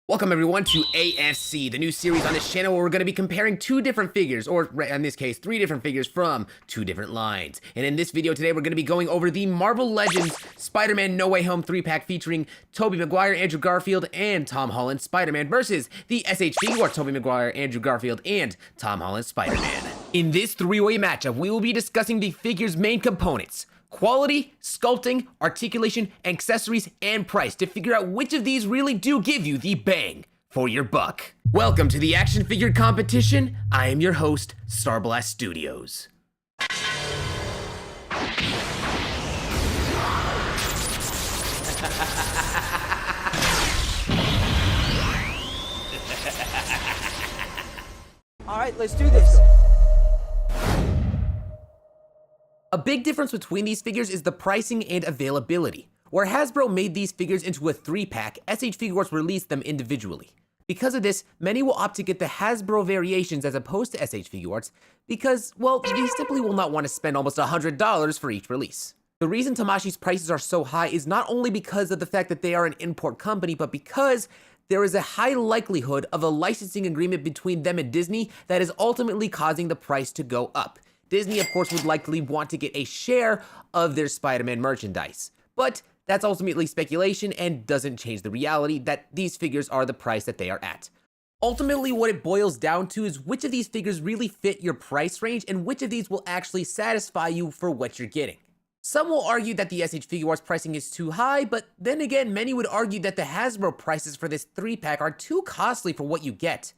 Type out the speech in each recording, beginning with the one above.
Welcome everyone to AFC, the new series on this channel where we're going to be comparing two different figures, or in this case, three different figures from two different lines. And in this video today, we're going to be going over the Marvel Legends Spider-Man No Way Home 3-pack featuring Tobey Maguire, Andrew Garfield, and Tom Holland Spider-Man versus the Shfiguarts Tobey Maguire, Andrew Garfield, and Tom Holland Spider-Man. In this three-way matchup, we will be discussing the figure's main components: quality, sculpting, articulation, accessories, and price to figure out which of these really do give you the bang for your buck. Welcome to the action figure competition. I am your host, Starblast Studios. All right, let's do this. A big difference between these figures is the pricing and availability. Where Hasbro made these figures into a 3-pack, Shfiguarts released them individually. Because of this, many will opt to get the Hasbro variations as opposed to Shfiguarts because, well, they simply will not want to spend almost $100 for each release. The reason Tamashi's prices are so high is not only because of the fact that they are an import company, but because there is a high likelihood of a licensing agreement between them and Disney that is ultimately causing the price to go up. Disney, of course, would likely want to get a share of their Spider-Man merchandise. But that's ultimately speculation and doesn't change the reality that these figures are the price that they are at. Ultimately, what it boils down to is which of these figures really fit your price range and which of these will actually satisfy you for what you're getting. Some will argue that the Shfiguarts pricing is too high, but then again, many would argue that the Hasbro prices for this 3-pack are too costly for what you get.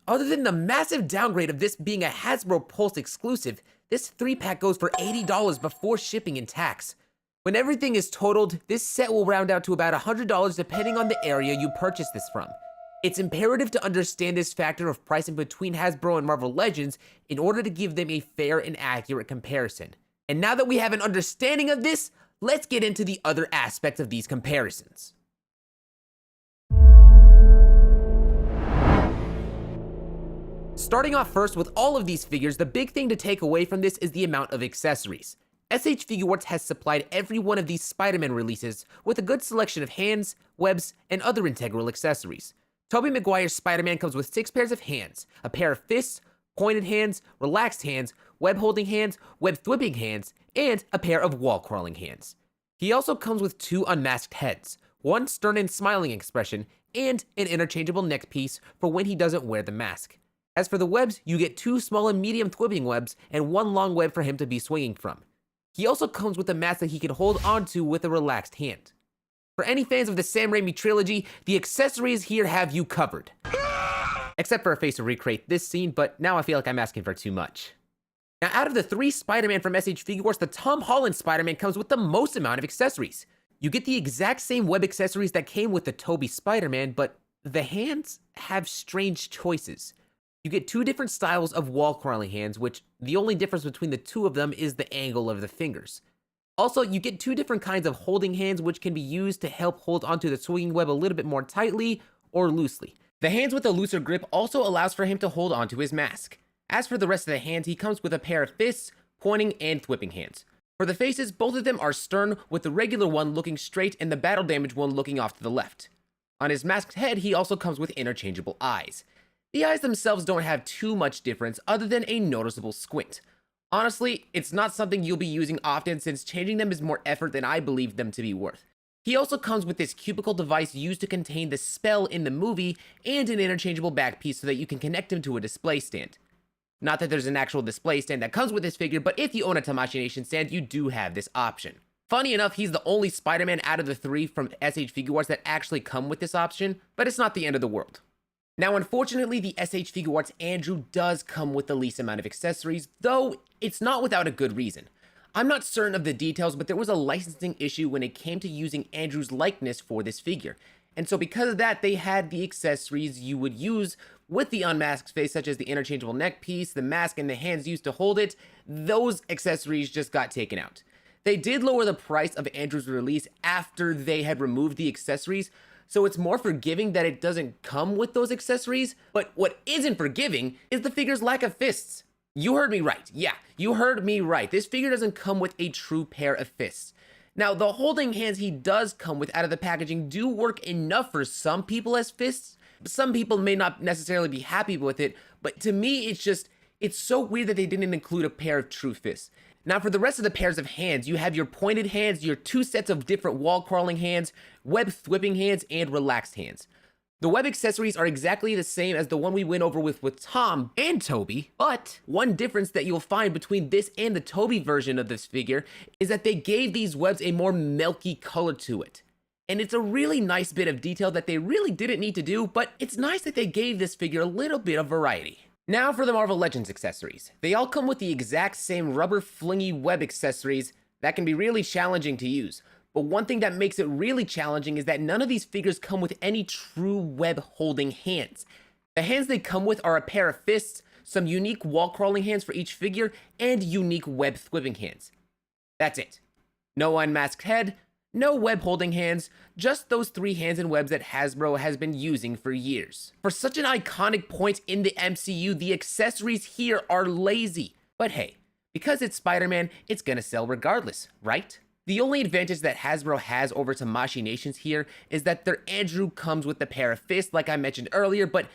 Other than the massive downgrade of this being a Hasbro Pulse exclusive, this 3-pack goes for $80 before shipping and tax. When everything is totaled, this set will round out to about $100 depending on the area you purchase this from. It's imperative to understand this factor of pricing between Hasbro and Marvel Legends in order to give them a fair and accurate comparison. And now that we have an understanding of this, let's get into the other aspects of these comparisons. Starting off first with all of these figures, the big thing to take away from this is the amount of accessories. Shfiguarts has supplied every one of these Spider-Man releases with a good selection of hands, webs, and other integral accessories. Tobey Maguire's Spider-Man comes with 6 pairs of hands, a pair of fists, pointed hands, relaxed hands, web-holding hands, web-thwipping hands, and a pair of wall-crawling hands. He also comes with 2 unmasked heads, one stern and smiling expression, and an interchangeable neck piece for when he doesn't wear the mask. As for the webs, you get 2 small and medium thwipping webs and 1 long web for him to be swinging from. He also comes with a mask that he can hold onto with a relaxed hand. For any fans of the Sam Raimi trilogy, the accessories here have you covered. Except for a face to recreate this scene, but now I feel like I'm asking for too much. Now, out of the 3 Spider-Man from Shfiguarts, the Tom Holland Spider-Man comes with the most amount of accessories. You get the exact same web accessories that came with the Tobey Spider-Man, but the hands have strange choices. You get 2 different styles of wall-crawling hands, which the only difference between the 2 of them is the angle of the fingers. Also, you get 2 different kinds of holding hands, which can be used to help hold onto the swinging web a little bit more tightly or loosely. The hands with a looser grip also allows for him to hold onto his mask. As for the rest of the hands, he comes with a pair of fists, pointing, and thwipping hands. For the faces, both of them are stern, with the regular one looking straight and the battle damage one looking off to the left. On his masked head, he also comes with interchangeable eyes. The eyes themselves don't have too much difference other than a noticeable squint. Honestly, it's not something you'll be using often since changing them is more effort than I believe them to be worth. He also comes with this cubicle device used to contain the spell in the movie and an interchangeable back piece so that you can connect him to a display stand. Not that there's an actual display stand that comes with this figure, but if you own a Tamashii Nation stand, you do have this option. Funny enough, he's the only Spider-Man out of the 3 from Shfiguarts that actually come with this option, but it's not the end of the world. Now, unfortunately, the Shfiguarts Andrew does come with the least amount of accessories, though it's not without a good reason. I'm not certain of the details, but there was a licensing issue when it came to using Andrew's likeness for this figure. And so because of that, they had the accessories you would use with the unmasked face, such as the interchangeable neck piece, the mask, and the hands used to hold it. Those accessories just got taken out. They did lower the price of Andrew's release after they had removed the accessories, so it's more forgiving that it doesn't come with those accessories, but what isn't forgiving is the figure's lack of fists. You heard me right. Yeah, you heard me right. This figure doesn't come with a true pair of fists. Now, the holding hands he does come with out of the packaging do work enough for some people as fists, Some people may not necessarily be happy with it, but to me, it's so weird that they didn't include a pair of true fists. Now, for the rest of the pairs of hands, you have your pointed hands, your 2 sets of different wall crawling hands, web thwipping hands, and relaxed hands. The web accessories are exactly the same as the one we went over with Tom and Toby, but one difference that you'll find between this and the Toby version of this figure is that they gave these webs a more milky color to it. And it's a really nice bit of detail that they really didn't need to do, but it's nice that they gave this figure a little bit of variety. Now for the Marvel Legends accessories. They all come with the exact same rubber flingy web accessories that can be really challenging to use. But one thing that makes it really challenging is that none of these figures come with any true web holding hands. The hands they come with are a pair of fists, some unique wall crawling hands for each figure, and unique web thwipping hands. That's it. No unmasked head, no web holding hands, just those 3 hands and webs that Hasbro has been using for years. For such an iconic point in the MCU, the accessories here are lazy. But hey, because it's Spider-Man, it's gonna sell regardless, right? The only advantage that Hasbro has over Tamashii Nations here is that their Andrew comes with the pair of fists like I mentioned earlier, but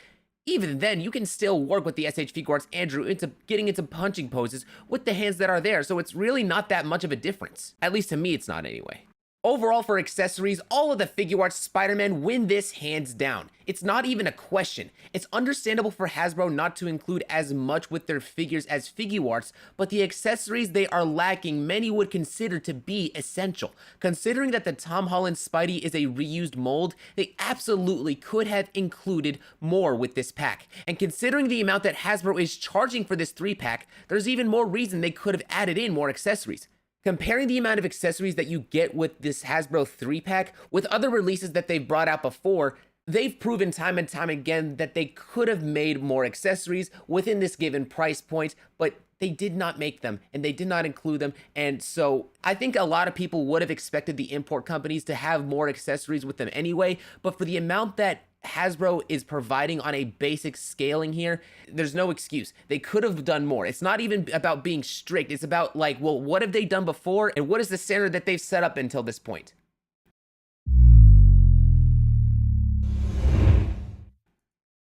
even then, you can still work with the SH Figuarts Andrew into getting into punching poses with the hands that are there, so it's really not that much of a difference. At least to me, it's not anyway. Overall, for accessories, all of the Figuarts Spider-Man win this hands down. It's not even a question. It's understandable for Hasbro not to include as much with their figures as Figuarts, but the accessories they are lacking many would consider to be essential. Considering that the Tom Holland Spidey is a reused mold, they absolutely could have included more with this pack. And considering the amount that Hasbro is charging for this 3-pack, there's even more reason they could have added in more accessories. Comparing the amount of accessories that you get with this Hasbro 3-pack with other releases that they've brought out before, they've proven time and time again that they could have made more accessories within this given price point, but they did not make them and they did not include them. And so I think a lot of people would have expected the import companies to have more accessories with them anyway, but for the amount that Hasbro is providing on a basic scaling here, there's no excuse. They could have done more. It's not even about being strict. It's about like, well, what have they done before and what is the standard that they've set up until this point?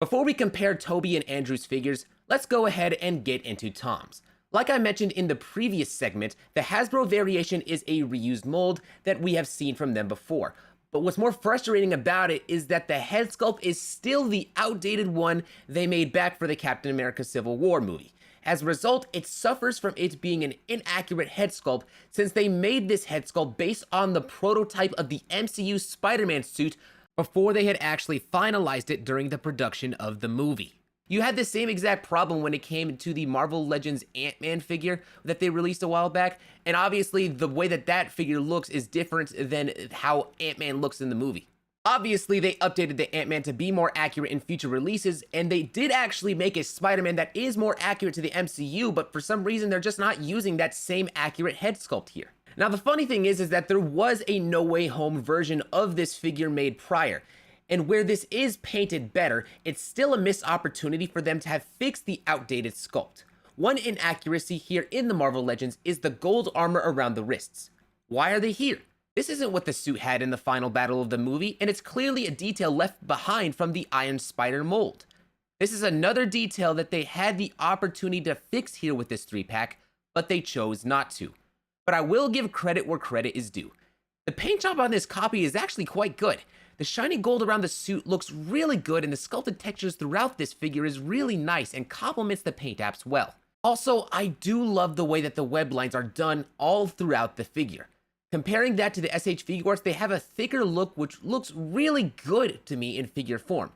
Before we compare Toby and Andrew's figures, let's go ahead and get into Tom's. Like I mentioned in the previous segment, the Hasbro variation is a reused mold that we have seen from them before. But what's more frustrating about it is that the head sculpt is still the outdated one they made back for the Captain America Civil War movie. As a result, it suffers from it being an inaccurate head sculpt since they made this head sculpt based on the prototype of the MCU Spider-Man suit before they had actually finalized it during the production of the movie. You had the same exact problem when it came to the Marvel Legends Ant-Man figure that they released a while back, and obviously the way that that figure looks is different than how Ant-Man looks in the movie. Obviously, they updated the Ant-Man to be more accurate in future releases, and they did actually make a Spider-Man that is more accurate to the MCU, but for some reason they're just not using that same accurate head sculpt here. Now the funny thing is that there was a No Way Home version of this figure made prior, and where this is painted better, it's still a missed opportunity for them to have fixed the outdated sculpt. One inaccuracy here in the Marvel Legends is the gold armor around the wrists. Why are they here? This isn't what the suit had in the final battle of the movie, and it's clearly a detail left behind from the Iron Spider mold. This is another detail that they had the opportunity to fix here with this 3-pack, but they chose not to. But I will give credit where credit is due. The paint job on this copy is actually quite good. The shiny gold around the suit looks really good, and the sculpted textures throughout this figure is really nice and complements the paint apps well. Also, I do love the way that the web lines are done all throughout the figure. Comparing that to the SH Figuarts, they have a thicker look which looks really good to me in figure form.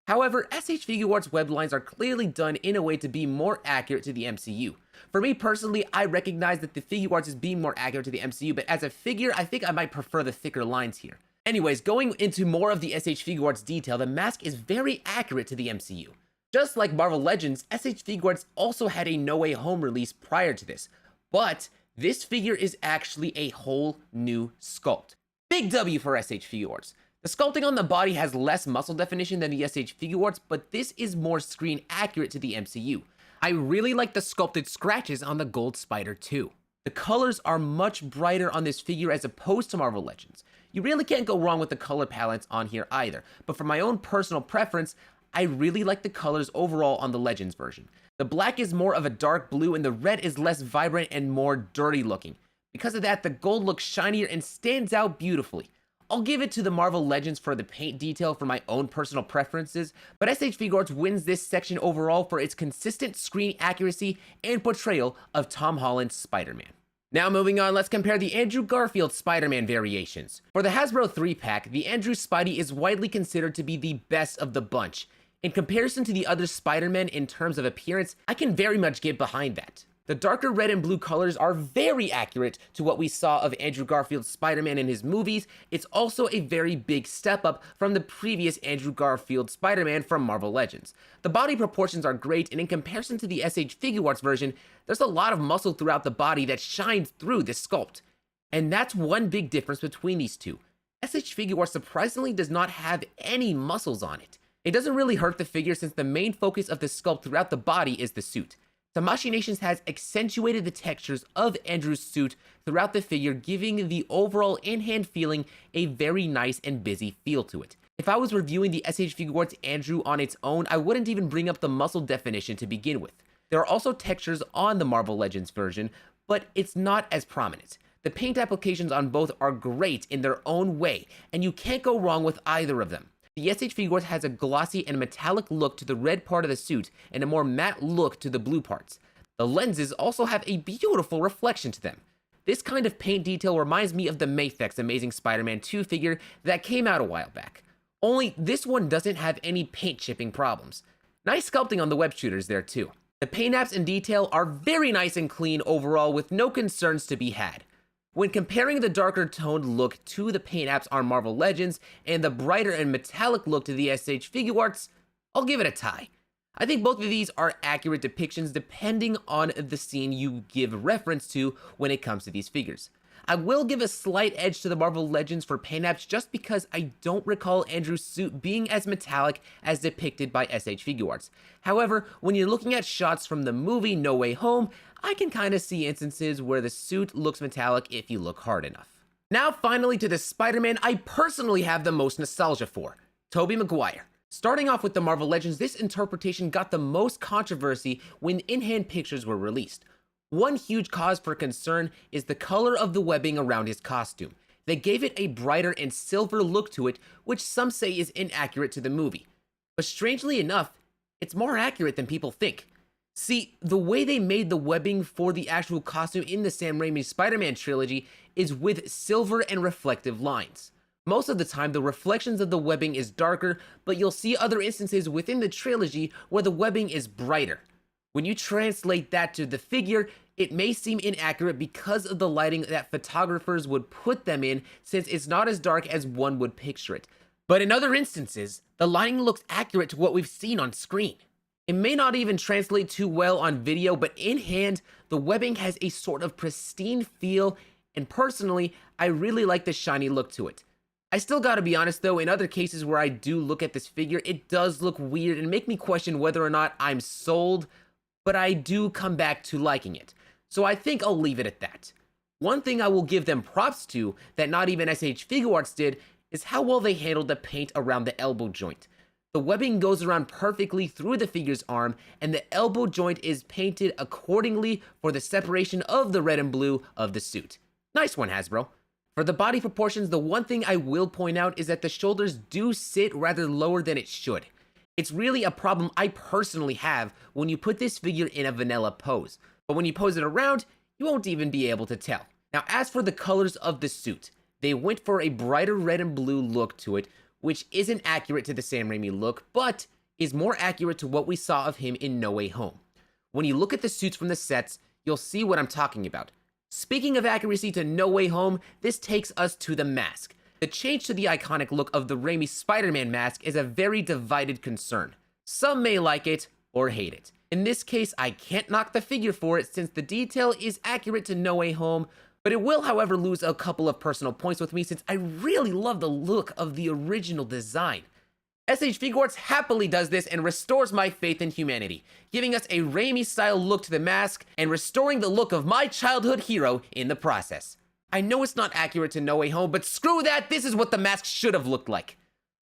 However, SH Figuarts web lines are clearly done in a way to be more accurate to the MCU. For me personally, I recognize that the Figuarts is being more accurate to the MCU, but as a figure, I think I might prefer the thicker lines here. Anyways, going into more of the SH Figuarts detail, the mask is very accurate to the MCU. Just like Marvel Legends, SH Figuarts also had a No Way Home release prior to this, but this figure is actually a whole new sculpt. Big W for SH Figuarts. The sculpting on the body has less muscle definition than the SH Figuarts, but this is more screen accurate to the MCU. I really like the sculpted scratches on the Gold Spider too. The colors are much brighter on this figure as opposed to Marvel Legends. You really can't go wrong with the color palettes on here either, but for my own personal preference, I really like the colors overall on the Legends version. The black is more of a dark blue and the red is less vibrant and more dirty looking. Because of that, the gold looks shinier and stands out beautifully. I'll give it to the Marvel Legends for the paint detail for my own personal preferences, but SH Figuarts wins this section overall for its consistent screen accuracy and portrayal of Tom Holland's Spider-Man. Now moving on, let's compare the Andrew Garfield Spider-Man variations. For the Hasbro 3-pack, the Andrew Spidey is widely considered to be the best of the bunch. In comparison to the other Spider-Men in terms of appearance, I can very much get behind that. The darker red and blue colors are very accurate to what we saw of Andrew Garfield's Spider-Man in his movies. It's also a very big step up from the previous Andrew Garfield Spider-Man from Marvel Legends. The body proportions are great, and in comparison to the SH Figuarts version, there's a lot of muscle throughout the body that shines through this sculpt. And that's one big difference between these two. SH Figuarts surprisingly does not have any muscles on it. It doesn't really hurt the figure since the main focus of the sculpt throughout the body is the suit. Tamashii Nations has accentuated the textures of Andrew's suit throughout the figure, giving the overall in-hand feeling a very nice and busy feel to it. If I was reviewing the SH Figuarts Andrew on its own, I wouldn't even bring up the muscle definition to begin with. There are also textures on the Marvel Legends version, but it's not as prominent. The paint applications on both are great in their own way, and you can't go wrong with either of them. The SH Figuarts has a glossy and metallic look to the red part of the suit and a more matte look to the blue parts. The lenses also have a beautiful reflection to them. This kind of paint detail reminds me of the Mafex Amazing Spider-Man 2 figure that came out a while back. Only this one doesn't have any paint chipping problems. Nice sculpting on the web shooters there too. The paint apps and detail are very nice and clean overall with no concerns to be had. When comparing the darker toned look to the paint apps on Marvel Legends and the brighter and metallic look to the SH Figuarts, I'll give it a tie. I think both of these are accurate depictions depending on the scene you give reference to when it comes to these figures. I will give a slight edge to the Marvel Legends for paint apps just because I don't recall Andrew's suit being as metallic as depicted by SH Figuarts. However, when you're looking at shots from the movie No Way Home, I can kind of see instances where the suit looks metallic if you look hard enough. Now finally to the Spider-Man I personally have the most nostalgia for, Tobey Maguire. Starting off with the Marvel Legends, this interpretation got the most controversy when in-hand pictures were released. One huge cause for concern is the color of the webbing around his costume. They gave it a brighter and silver look to it, which some say is inaccurate to the movie. But strangely enough, it's more accurate than people think. See, the way they made the webbing for the actual costume in the Sam Raimi Spider-Man trilogy is with silver and reflective lines. Most of the time, the reflections of the webbing is darker, but you'll see other instances within the trilogy where the webbing is brighter. When you translate that to the figure, it may seem inaccurate because of the lighting that photographers would put them in, since it's not as dark as one would picture it. But in other instances, the lighting looks accurate to what we've seen on screen. It may not even translate too well on video, but in hand, the webbing has a sort of pristine feel, and personally, I really like the shiny look to it. I still gotta be honest though, in other cases where I do look at this figure, it does look weird and make me question whether or not I'm sold, but I do come back to liking it. So I think I'll leave it at that. One thing I will give them props to that not even SH Figuarts did is how well they handled the paint around the elbow joint. The webbing goes around perfectly through the figure's arm, and the elbow joint is painted accordingly for the separation of the red and blue of the suit. Nice one, Hasbro. For the body proportions, the one thing I will point out is that the shoulders do sit rather lower than it should. It's really a problem I personally have when you put this figure in a vanilla pose, but when you pose it around, you won't even be able to tell. Now, as for the colors of the suit, they went for a brighter red and blue look to it, which isn't accurate to the Sam Raimi look, but is more accurate to what we saw of him in No Way Home. When you look at the suits from the sets, you'll see what I'm talking about. Speaking of accuracy to No Way Home, this takes us to the mask. The change to the iconic look of the Raimi Spider-Man mask is a very divided concern. Some may like it or hate it. In this case, I can't knock the figure for it since the detail is accurate to No Way Home, but it will, however, lose a couple of personal points with me since I really love the look of the original design. SH Figuarts happily does this and restores my faith in humanity, giving us a Raimi-style look to the mask and restoring the look of my childhood hero in the process. I know it's not accurate to No Way Home, but screw that, this is what the mask should have looked like.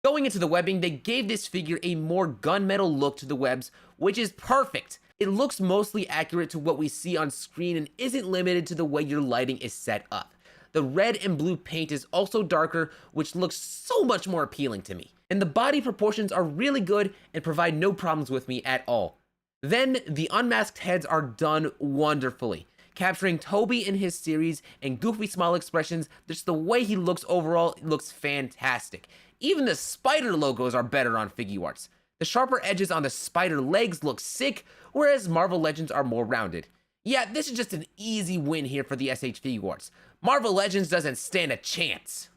Going into the webbing, they gave this figure a more gunmetal look to the webs, which is perfect. It looks mostly accurate to what we see on screen and isn't limited to the way your lighting is set up. The red and blue paint is also darker, which looks so much more appealing to me. And the body proportions are really good and provide no problems with me at all. Then, the unmasked heads are done wonderfully, capturing Toby in his series and goofy smile expressions. Just the way he looks overall looks fantastic. Even the spider logos are better on Figuarts. The sharper edges on the spider legs look sick, whereas Marvel Legends are more rounded. Yeah, this is just an easy win here for the SH Figuarts. Marvel Legends doesn't stand a chance.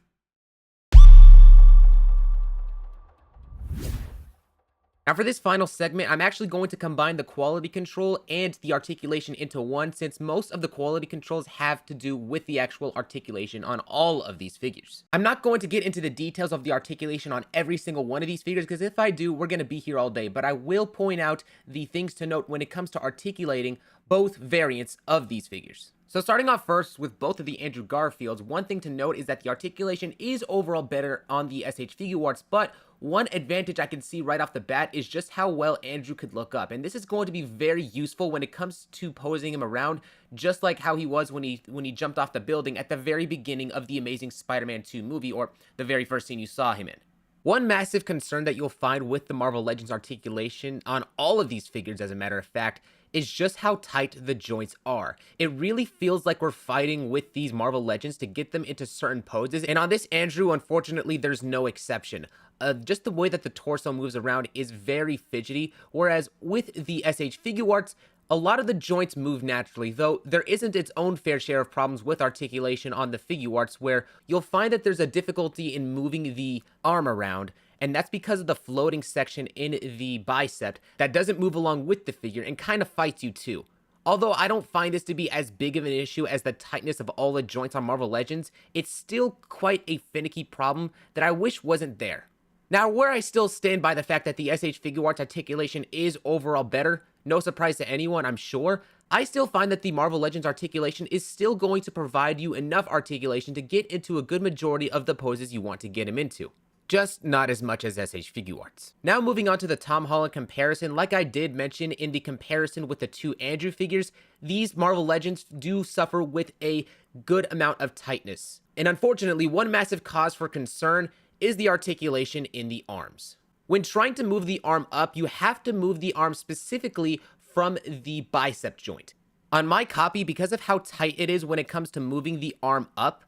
Now for this final segment, I'm actually going to combine the quality control and the articulation into one, since most of the quality controls have to do with the actual articulation on all of these figures. I'm not going to get into the details of the articulation on every single one of these figures, because if I do, we're going to be here all day, but I will point out the things to note when it comes to articulating both variants of these figures. So starting off first with both of the Andrew Garfields, one thing to note is that the articulation is overall better on the SH Figuarts, but one advantage I can see right off the bat is just how well Andrew could look up, and this is going to be very useful when it comes to posing him around, just like how he was when he jumped off the building at the very beginning of the Amazing Spider-Man 2 movie, or the very first scene you saw him in. One massive concern that you'll find with the Marvel Legends articulation on all of these figures, as a matter of fact, is just how tight the joints are. It really feels like we're fighting with these Marvel Legends to get them into certain poses, and on this Andrew, unfortunately, there's no exception. Just the way that the torso moves around is very fidgety, whereas with the SH Figuarts, a lot of the joints move naturally, though there isn't its own fair share of problems with articulation on the Figuarts, where you'll find that there's a difficulty in moving the arm around, and that's because of the floating section in the bicep that doesn't move along with the figure and kind of fights you too. Although I don't find this to be as big of an issue as the tightness of all the joints on Marvel Legends, it's still quite a finicky problem that I wish wasn't there. Now, where I still stand by the fact that the SH Figuarts articulation is overall better, no surprise to anyone, I'm sure, I still find that the Marvel Legends articulation is still going to provide you enough articulation to get into a good majority of the poses you want to get him into. Just not as much as SH Figuarts. Now moving on to the Tom Holland comparison, like I did mention in the comparison with the two Andrew figures, these Marvel Legends do suffer with a good amount of tightness. And unfortunately, one massive cause for concern is the articulation in the arms. When trying to move the arm up, you have to move the arm specifically from the bicep joint. On my copy, because of how tight it is when it comes to moving the arm up,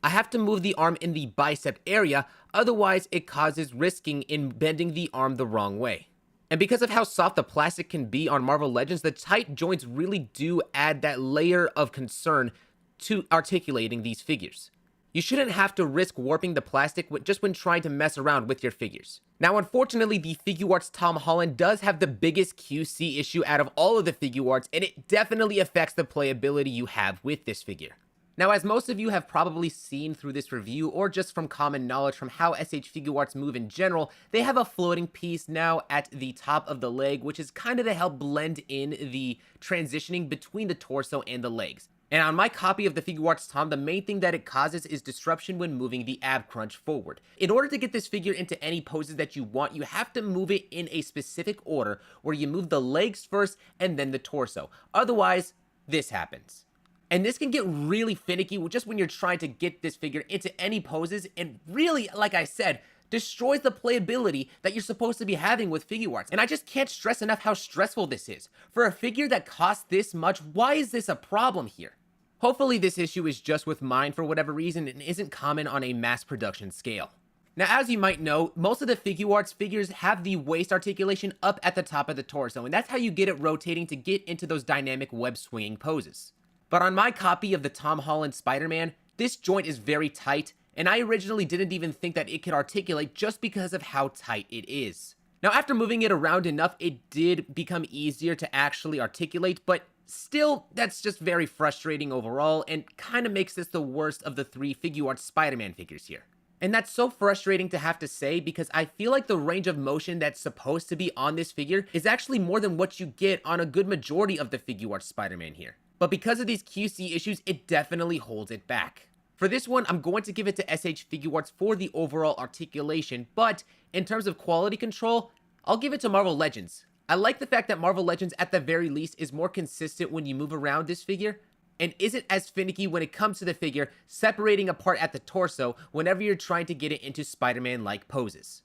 I have to move the arm in the bicep area, otherwise it causes risking in bending the arm the wrong way. And because of how soft the plastic can be on Marvel Legends, the tight joints really do add that layer of concern to articulating these figures. You shouldn't have to risk warping the plastic just when trying to mess around with your figures. Now, unfortunately, the Figuarts Tom Holland does have the biggest QC issue out of all of the Figuarts, and it definitely affects the playability you have with this figure. Now, as most of you have probably seen through this review, or just from common knowledge from how SH Figuarts move in general, they have a floating piece now at the top of the leg, which is kind of to help blend in the transitioning between the torso and the legs. And on my copy of the Figuarts Tom, the main thing that it causes is disruption when moving the ab crunch forward. In order to get this figure into any poses that you want, you have to move it in a specific order, where you move the legs first and then the torso. Otherwise, this happens. And this can get really finicky just when you're trying to get this figure into any poses, and really, like I said, destroys the playability that you're supposed to be having with Figuarts. And I just can't stress enough how stressful this is. For a figure that costs this much, why is this a problem here? Hopefully this issue is just with mine for whatever reason and isn't common on a mass production scale. Now, as you might know, most of the Figuarts figures have the waist articulation up at the top of the torso, and that's how you get it rotating to get into those dynamic web swinging poses. But on my copy of the Tom Holland Spider-Man, this joint is very tight, and I originally didn't even think that it could articulate just because of how tight it is. Now, after moving it around enough, it did become easier to actually articulate, but still, that's just very frustrating overall, and kind of makes this the worst of the three Figuarts Spider-Man figures here. And that's so frustrating to have to say, because I feel like the range of motion that's supposed to be on this figure is actually more than what you get on a good majority of the Figuarts Spider-Man here. but because of these QC issues, it definitely holds it back. For this one, I'm going to give it to SH Figuarts for the overall articulation, but in terms of quality control, I'll give it to Marvel Legends. I like the fact that Marvel Legends, at the very least, is more consistent when you move around this figure, and isn't as finicky when it comes to the figure separating apart at the torso whenever you're trying to get it into Spider-Man-like poses.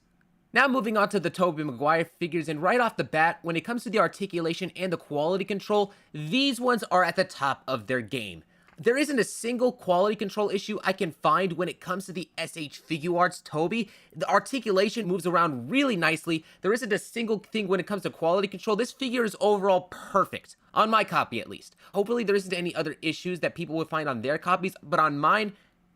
Now moving on to the Tobey Maguire figures, and right off the bat, when it comes to the articulation and the quality control, these ones are at the top of their game. There isn't a single quality control issue I can find when it comes to the SH Figuarts Tobey. The articulation moves around really nicely. There isn't a single thing when it comes to quality control. This figure is overall perfect, on my copy at least. Hopefully there isn't any other issues that people would find on their copies, but on mine,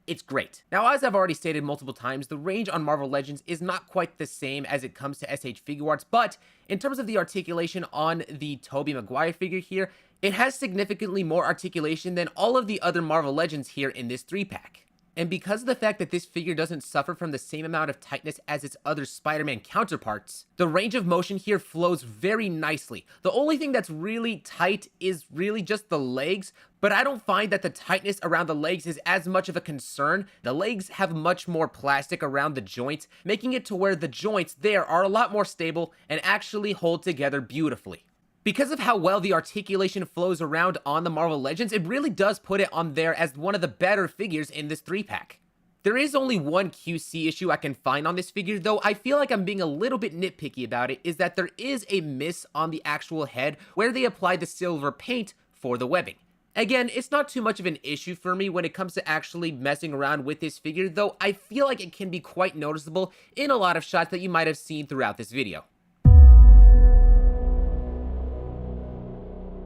it's great. Now, as I've already stated multiple times, the range on Marvel Legends is not quite the same as it comes to SH Figuarts, but in terms of the articulation on the Tobey Maguire figure here, it has significantly more articulation than all of the other Marvel Legends here in this 3-pack. And because of the fact that this figure doesn't suffer from the same amount of tightness as its other Spider-Man counterparts, the range of motion here flows very nicely. The only thing that's really tight is really just the legs, but I don't find that the tightness around the legs is as much of a concern. The legs have much more plastic around the joints, making it to where the joints there are a lot more stable and actually hold together beautifully. Because of how well the articulation flows around on the Marvel Legends, it really does put it on there as one of the better figures in this 3-pack. There is only one QC issue I can find on this figure, though I feel like I'm being a little bit nitpicky about it, is that there is a miss on the actual head where they applied the silver paint for the webbing. Again, it's not too much of an issue for me when it comes to actually messing around with this figure, though I feel like it can be quite noticeable in a lot of shots that you might have seen throughout this video.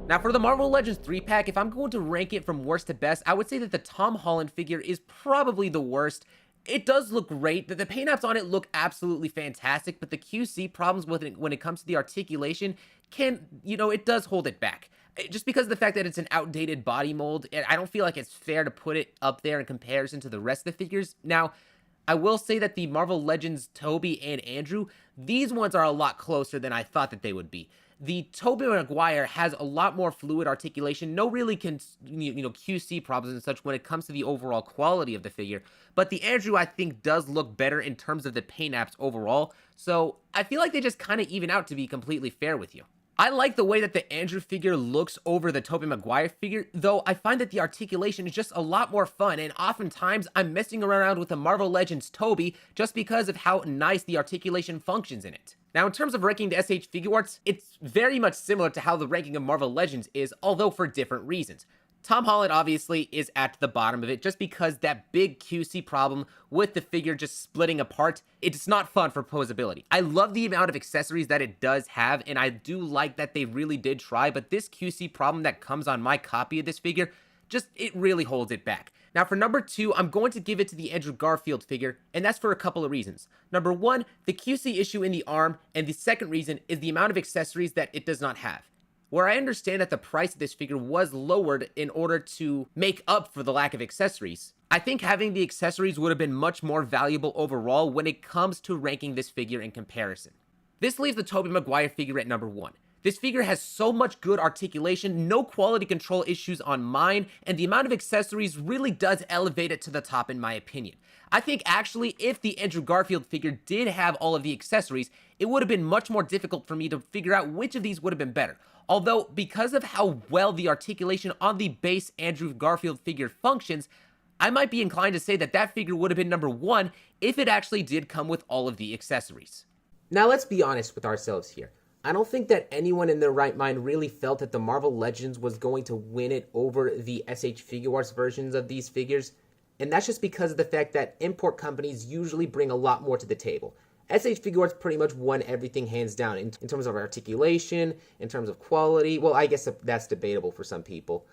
Now for the Marvel Legends 3-pack, if I'm going to rank it from worst to best, I would say that the Tom Holland figure is probably the worst. It does look great, the paint apps on it look absolutely fantastic, but the QC problems with it when it comes to the articulation it does hold it back. Just because of the fact that it's an outdated body mold, I don't feel like it's fair to put it up there in comparison to the rest of the figures. Now, I will say that the Marvel Legends Tobey and Andrew, these ones are a lot closer than I thought that they would be. The Tobey Maguire has a lot more fluid articulation, no really QC problems and such when it comes to the overall quality of the figure, but the Andrew I think does look better in terms of the paint apps overall, so I feel like they just kind of even out, to be completely fair with you. I like the way that the Andrew figure looks over the Tobey Maguire figure, though I find that the articulation is just a lot more fun, and oftentimes I'm messing around with the Marvel Legends Tobey just because of how nice the articulation functions in it. Now, in terms of ranking the SH Figuarts, it's very much similar to how the ranking of Marvel Legends is, although for different reasons. Tom Holland obviously is at the bottom of it just because that big QC problem with the figure just splitting apart, it's not fun for posability. I love the amount of accessories that it does have, and I do like that they really did try, but this QC problem that comes on my copy of this figure, it really holds it back. Now for number 2, I'm going to give it to the Andrew Garfield figure, and that's for a couple of reasons. Number 1, the QC issue in the arm, and the second reason is the amount of accessories that it does not have. Where I understand that the price of this figure was lowered in order to make up for the lack of accessories, I think having the accessories would have been much more valuable overall when it comes to ranking this figure in comparison. This leaves the Tobey Maguire figure at number 1. This figure has so much good articulation, no quality control issues on mine, and the amount of accessories really does elevate it to the top in my opinion. I think actually if the Andrew Garfield figure did have all of the accessories, it would have been much more difficult for me to figure out which of these would have been better. Although, because of how well the articulation on the base Andrew Garfield figure functions, I might be inclined to say that that figure would have been number 1 if it actually did come with all of the accessories. Now let's be honest with ourselves here. I don't think that anyone in their right mind really felt that the Marvel Legends was going to win it over the SH Figuarts versions of these figures, and that's just because of the fact that import companies usually bring a lot more to the table. SH Figuarts pretty much won everything hands down in terms of articulation, in terms of quality. Well, I guess that's debatable for some people.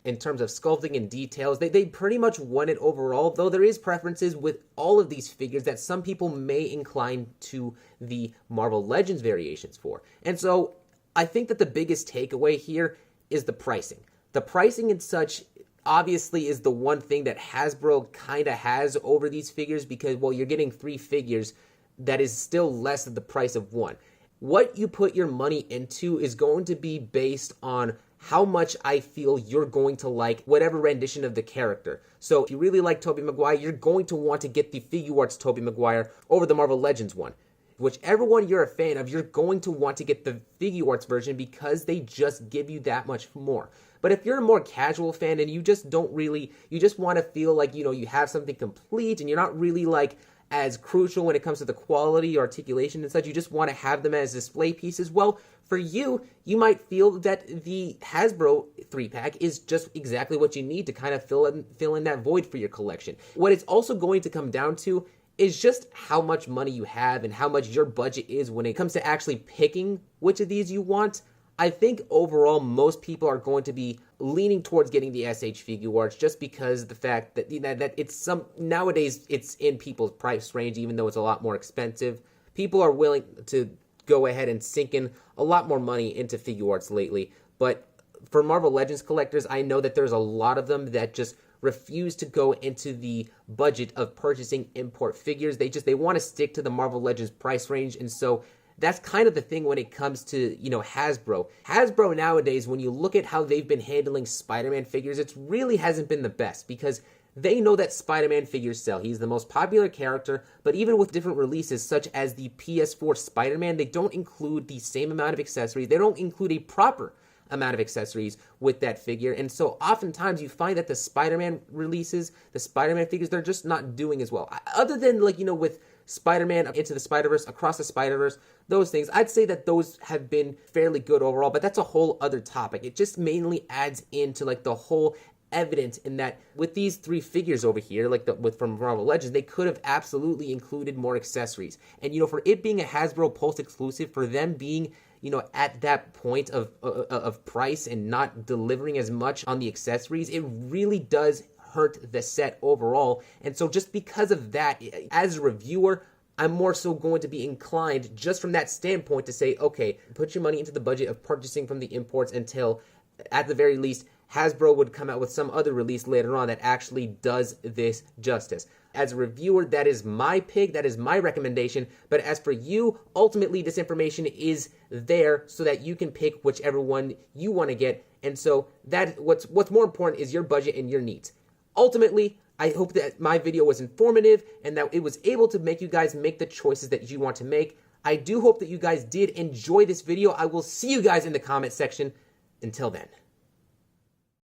In terms of sculpting and details, they pretty much won it overall, though there is preferences with all of these figures that some people may incline to the Marvel Legends variations for. And so I think that the biggest takeaway here is the pricing. The pricing and such obviously is the one thing that Hasbro kind of has over these figures because, well, you're getting 3 figures that is still less than the price of 1. What you put your money into is going to be based on how much I feel you're going to like whatever rendition of the character. So if you really like Tobey Maguire, you're going to want to get the Figuarts Tobey Maguire over the Marvel Legends one. Whichever one you're a fan of, you're going to want to get the Figuarts version because they just give you that much more. But if you're a more casual fan and you just want to feel like, you have something complete and you're not really like as crucial when it comes to the quality, articulation and such, you just want to have them as display pieces, well, for you might feel that the Hasbro 3-pack is just exactly what you need to kind of fill in that void for your collection. What it's also going to come down to is just how much money you have and how much your budget is when it comes to actually picking which of these you want. I think overall most people are going to be leaning towards getting the SH Figuarts just because the fact that that it's nowadays it's in people's price range, even though it's a lot more expensive. People are willing to go ahead and sink in a lot more money into Figuarts lately. But for Marvel Legends collectors, I know that there's a lot of them that just refuse to go into the budget of purchasing import figures. They want to stick to the Marvel Legends price range, and so that's kind of the thing when it comes to, Hasbro. Hasbro nowadays, when you look at how they've been handling Spider-Man figures, it really hasn't been the best because they know that Spider-Man figures sell. He's the most popular character, but even with different releases such as the PS4 Spider-Man, they don't include the same amount of accessories. They don't include a proper amount of accessories with that figure, and so oftentimes you find that the Spider-Man releases, the Spider-Man figures, they're just not doing as well. Other than, with Spider-Man Into the Spider-Verse, Across the Spider-Verse, those things, I'd say that those have been fairly good overall, but that's a whole other topic. It just mainly adds into, the whole evidence in that with these 3 figures over here, from Marvel Legends, they could have absolutely included more accessories. And, for it being a Hasbro Pulse exclusive, for them being at that point of price and not delivering as much on the accessories, it really does hurt the set overall. And so just because of that, as a reviewer, I'm more so going to be inclined just from that standpoint to say, okay, put your money into the budget of purchasing from the imports until, at the very least, Hasbro would come out with some other release later on that actually does this justice. As a reviewer, that is my pick, that is my recommendation, but as for you, ultimately this information is there so that you can pick whichever one you want to get, and so that what's more important is your budget and your needs. Ultimately, I hope that my video was informative and that it was able to make you guys make the choices that you want to make. I do hope that you guys did enjoy this video. I will see you guys in the comment section. Until then.